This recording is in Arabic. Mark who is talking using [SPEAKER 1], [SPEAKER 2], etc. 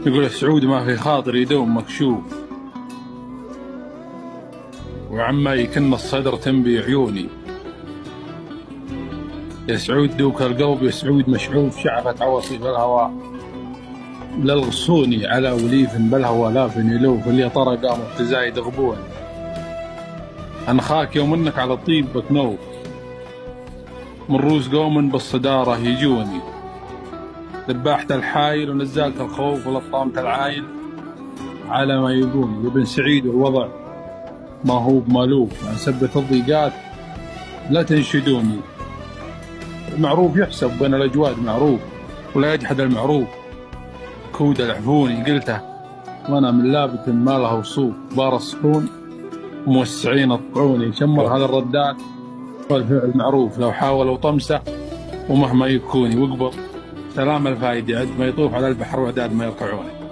[SPEAKER 1] يقول السعود ما في خاطر يدوم مكشوف، وعما يكن الصدر تنبي عيوني. يا سعود دوك القلب يا سعود مشعوف، شعفت عوصي بالهواء للغصوني على وليف بالهوى لافن يلوف، اللي طرى قام تزايد غبون. انخاك يوم انك على طيب بكنوف، من روس قوم بالصدارة يجوني. ذبحت الحايل ونزلت الخوف ولطامت العايل على ما يقول. يا ابن سعيد الوضع ما هو بمالوف، عن سبة الضيقات لا تنشدوني. المعروف يحسب بين الأجواد معروف، ولا يجحد المعروف كود العفوني. قلته وانا من لابة ما لها وصوف، بار الصحون موسعين الطعوني. شمر هذا الردات والفعل معروف، لو حاولوا طمسه ومهما يكوني. واقبض سلام الفايدي عد ما يطوف على البحر وعداد ما يركعوني.